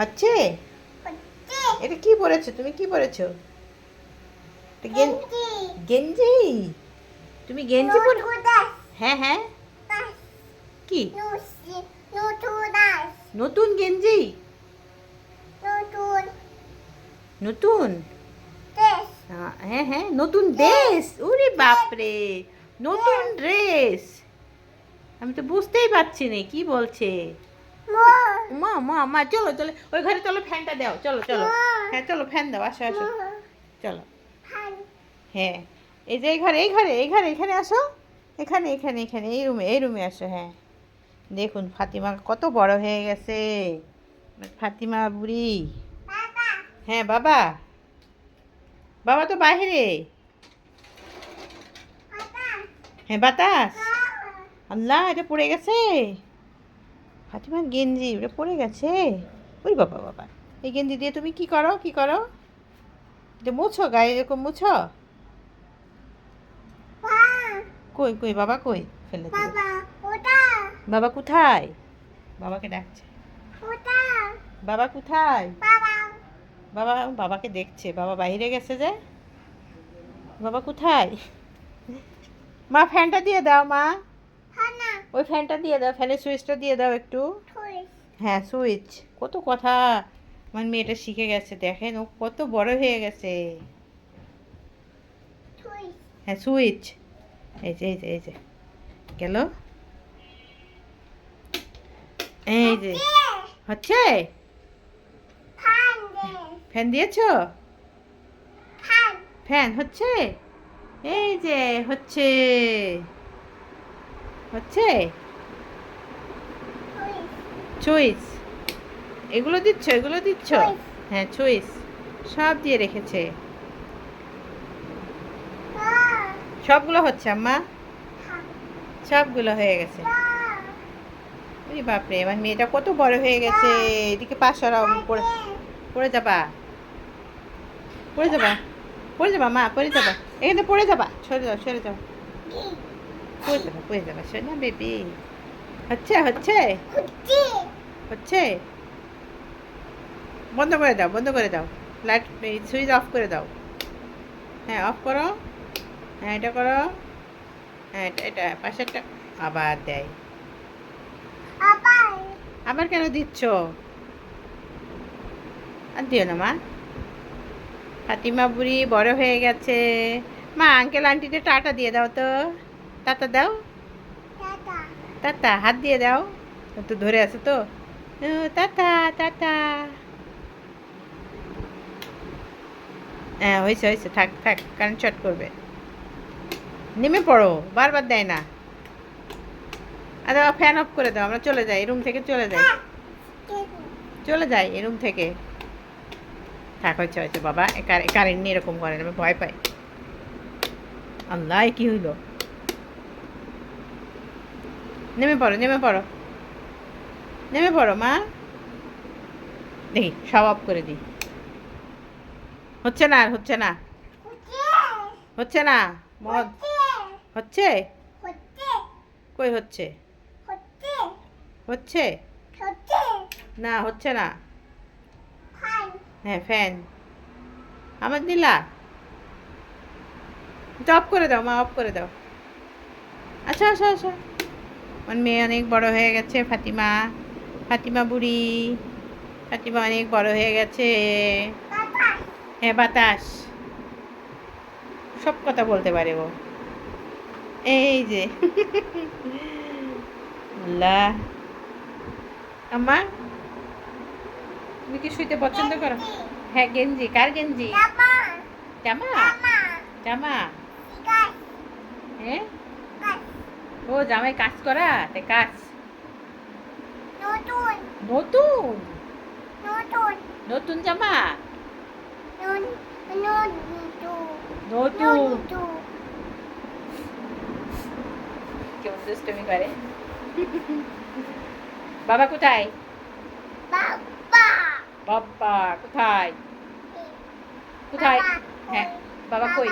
হচ্ছে? এটা কি পরেছো? তুমি কি পরেছো? এটা গেঞ্জি? তুমি গেঞ্জি পরে? হ্যাঁ হ্যাঁ। কি? নতুন গেঞ্জি? নতুন? হ্যাঁ হ্যাঁ, নতুন ড্রেস। ওরে বাপরে, নতুন ড্রেস! আমি তো বুঝতেই পারছি না কি বলছে। মা মা মা, চলো চলো ওই ঘরে, চলো ফ্যানটা দাও, চলো চলো। হ্যাঁ চলো, ফ্যান দাও, আসো আসো, চলো। হ্যাঁ, এই যে এই ঘরে, এই ঘরে, এই ঘরে, এখানে আসো। এখানে এখানে এখানে, এই রুমে, এই রুমে আসো। হ্যাঁ, দেখুন ফাতিমা কত বড় হয়ে গেছে, ফাতিমা বুড়ি। হ্যাঁ বাবা, বাবা তো বাইরে। হ্যাঁ বাতাস। আল্লাহ, এটা পড়ে গেছে ফাতিমার গেঞ্জি, ওটা পড়ে গেছে। ওই বাবা বাবা, এই গেঞ্জি দিয়ে তুমি কি করো, কি করো? এটা মুছো, গায়ে এরকম মুছো? কই কই বাবা, কই ফেলে দিল? বাবা কোথায়? বাবাকে ডাকছে। বাবা কোথায়? বাবা, বাবাকে দেখছে, বাবা বাইরে গেছে যে। বাবা কোথায়? মা ফ্যানটা দিয়ে দাও মা, ওই ফ্যানটা দিয়ে দাও, ফ্যানের সুইচটা দিয়ে দাও একটু। হ্যাঁ সুইচ, কত কথা আমার মেয়েটা শিখে গেছে, দেখেন ও কত বড় হয়ে গেছে। হ্যাঁ সুইচ, এই যে এই যে এই যে গেল, এই যে হচ্ছে। ফ্যান দিয়েছো? ফ্যান হচ্ছে, এই যে হচ্ছে, হচ্ছে। সুইচ, এগুলো দিচ্ছ, এগুলো দিচ্ছ? হ্যাঁ সুইচ সব দিয়ে রেখেছে, সবগুলো হচ্ছে আম্মা, সবগুলো হয়ে গেছে। ওরে বাপরে, আমার মেয়েটা কত বড় হয়ে গেছে। এদিকে পা সরাও, পড়ে পড়ে যাবা, পড়ে যাবা, পড়ে যাবা মা, পড়ে যাবা, এখানে পড়ে যাবা, সরে যাও সরে যাও, পড়ে যাবা পড়ে যাবা, সোনা বেবি। হচ্ছে হচ্ছে হচ্ছে, বন্ধ করে দাও, বন্ধ করে দাও, লাইট সুইচ অফ করে দাও। হ্যাঁ অফ করো, হ্যাঁ এটা করো, হ্যাঁ এটা এটা পাশেরটা আবার দেয়। আবার কেন দিচ্ছ? আর দিও না মা, ফাতিমা বুড়ি বড় হয়ে গেছে। মা আঙ্কেল আন্টিদের টাটা দিয়ে দাও তো, টাটা দাও, টাটা হাত দিয়ে দাও, ও তো ধরে আছে তো। ও, টাটা টাটা। হ্যাঁ হয়েছে হয়েছে, থাক থাক, কারেন্ট শর্ট করবে। নেমে পড়ো, বারবার দেয় না। আরে ফ্যান অফ করে দাও, আমরা চলে যাই, রুম থেকে চলে যাই, চলে যাই এই রুম থেকে। থাক, হয়েছে হয়েছে বাবা, কারেন্ট নিয়ে এরকম করেন, আমি ভয় পাই। আল্লাহ, কি হইল? নেমে পড়ো, নেমে পড়ো, নেমে পড়ো মা। দেখি সব অফ করে দিই, হচ্ছে না আর হচ্ছে না, হচ্ছে না মদ, হচ্ছে? কই হচ্ছে? হচ্ছে না, হচ্ছে না। হ্যাঁ ফ্যান আমার দিলা, অফ করে দাও মা, অফ করে দাও। আচ্ছা আচ্ছা আচ্ছা, আমার মেয়ে অনেক বড় হয়ে গেছে, ফাতিমা, ফাতিমা বুড়ি, ফাতিমা অনেক বড় হয়ে গেছে। হ্যাঁ বাতাস, সব কথা বলতে পারে ও। এই যে আল্লাহ, আম্মা তুমি কি শুইতে পছন্দ করো? হ্যাঁ গেঞ্জি, কার গেঞ্জি? জামা, জামা, হ্যাঁ। ও জামাই কাজ করা, তাই কাজ। নতুন, নতুন জামা, নতুন। কেমন দুষ্টুমি করে। বাবা কোথায়? বাবা কোথায়? কোথায়? হ্যাঁ বাবা কই?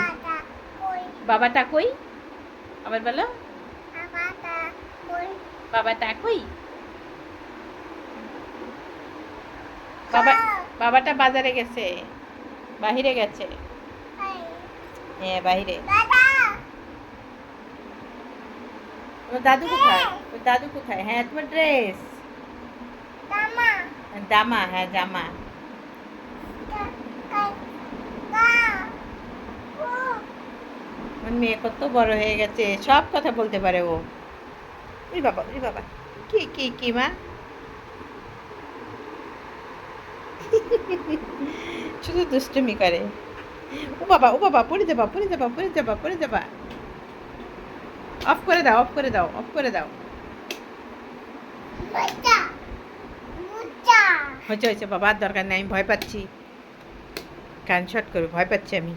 বাবাটা কই? আবার বলো, বাবাটা কই? বাবা বাবাটা বাজারে গেছে, বাহিরে গেছে। হ্যাঁ বাহিরে। তোমার দাদু কোথায়? তোর দাদু কোথায়? হ্যাঁ তোমার ড্রেস। জামা, হ্যাঁ জামা। আমার মেয়ে কত বড় হয়ে গেছে, সব কথা বলতে পারে ও। ওই বাবা, ওই বাবা, কি কি কি মা? শুধু দুষ্টুমি করে। ও বাবা, ও বাবা, পড়ে যাবা, পড়ে যাবা, পড়ে যাবা, পড়ে যাবা। অফ করে দাও, অফ করে দাও, অফ করে দাও। হয়েছে হয়েছে বাবা, আর দরকার নেই, আমি ভয় পাচ্ছি। কান শট করে ভয় পাচ্ছি আমি।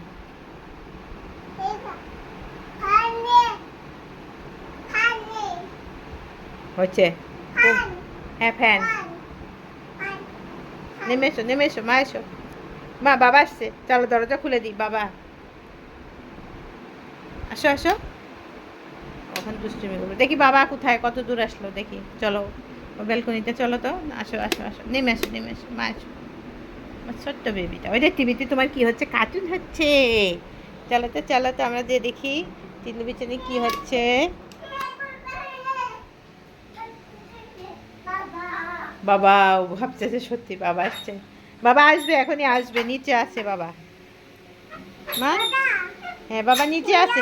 হচ্ছে। হ্যাঁ ফ্যান। নেমে এসো, নেমে এসো, মা এসো। মা বাবা আসছে, চলো দরজা খুলে দিই। বাবা আসো আসো। কখন দুষ্টুমি করবো দেখি। বাবা কোথায়, কত দূর আসলো দেখি। চলো ব্যালকনিতে চলো তো। আসো আসো আসো, নেমে আসো, নেমে আসো, মা আসো। আমার ছোট্ট বেবিটা। ওই যে টিভিতে তোমার কি হচ্ছে? কার্টুন হচ্ছে। চলো তো, চলো তো, আমরা যে দেখি টেলিভিশনে কি হচ্ছে। বাবা ভাবছে যে সত্যি বাবা আসছে। বাবা আসবে, এখনই আসবে, নিচে আছে বাবা। মা, হ্যাঁ বাবা নিচে আছে।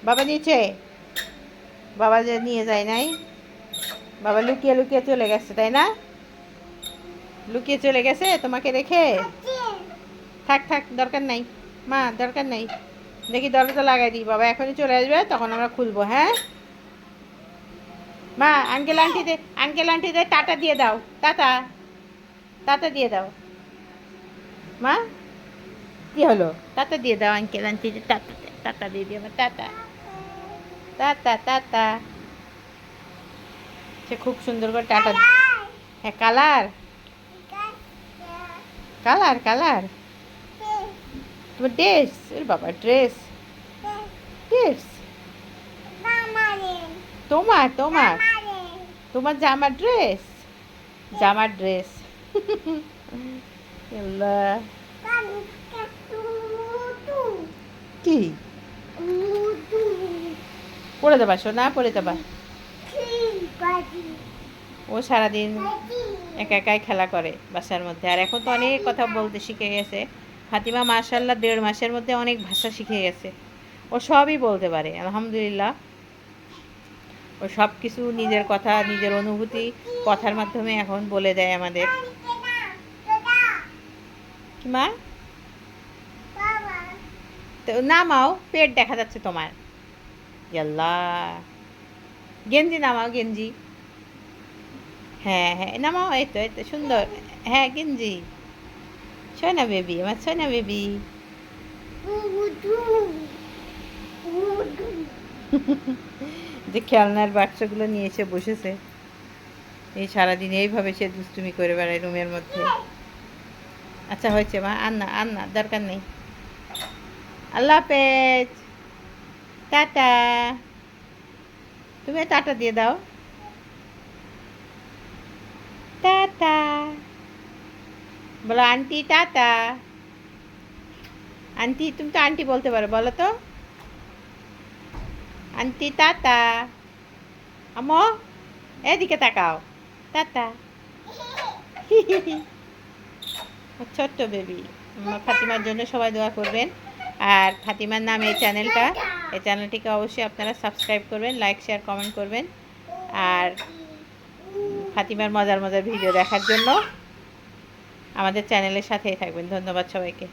বাবা নিচে। বাবা যে নিয়ে যায় নাই। বাবা লুকিয়ে লুকিয়ে চলে গেছে, তাই না? লুকিয়ে চলে গেছে তোমাকে রেখে। থাক থাক, দরকার নাই মা, দরকার নাই। দেখি দরজা লাগাই দিই। বাবা এখনই চলে আসবে, তখন আমরা খুলবো। হ্যাঁ মা, আঙ্কেল আন্টিদের, আঙ্কেল আন্টিদের টাটা দিয়ে দাও। টাটা, টাটা দিয়ে দাও মা। কি হলো? টাটা দিয়ে দাও আঙ্কেল আন্টিদের। টাটা, টাটা দিয়ে দিও আমার। Tata, tata, tata. সে খুব সুন্দর করে টাটা। হ্যাঁ কালার, কালার, কালার। তোমার ড্রেস, ওর বাবা ড্রেস, ড্রেস। তোমার তোমার তোমার জামার ড্রেস, জামার ড্রেস। কি পড়ে দেবা সোনা, পড়ে দেবা। ও সারাদিন একা একাই খেলা করে বাসার মধ্যে। আর এখন তো অনেক কথা বলতে শিখে গেছে ফাতিমা, মাশাআল্লাহ। 1.5 মাসের মধ্যে অনেক ভাষা শিখে গেছে। ও সবই বলতে পারে আলহামদুলিল্লাহ। ও সব কিছু নিজের কথা, নিজের অনুভূতি কথার মাধ্যমে এখন বলে দেয় আমাদের। কি মা? তো নামাও, পেট দেখা যাচ্ছে তোমার। আল্লাহ, গেঞ্জি নামাও, গেঞ্জি। হ্যাঁ হ্যাঁ নামাও, এই তো, এই তো সুন্দর। হ্যাঁ গেঞ্জি। সোনা বেবি, আমার সোনা বেবি। যে খেলনার বাক্সগুলো নিয়ে এসে বসেছে, এই সারাদিন এইভাবে সে দুষ্টুমি করে বেড়ায় রুমের মধ্যে। আচ্ছা হয়েছে মা, আর না, আর না, দরকার নেই। আল্লাহ হাফেজ, টাটা। তুমি টাটা দিয়ে দাও। টাটা বলো আন্টি, টাটা। আন্টি, তুমি তো আন্টি বলতে পারো, বলো তো আন্টি টাটা। আমো এদিকে তাকাও। টাটা। ছোট্ট বেবি। ফাতিমার জন্য সবাই দোয়া করবেন। আর ফাতিমার নাম এই চ্যানেলটা, এই চ্যানেলটিকে অবশ্যই আপনারা সাবস্ক্রাইব করবেন, লাইক শেয়ার কমেন্ট করবেন। আর ফাতিমার মজার মজার ভিডিও দেখার জন্য আমাদের চ্যানেলের সাথেই থাকবেন। ধন্যবাদ সবাইকে।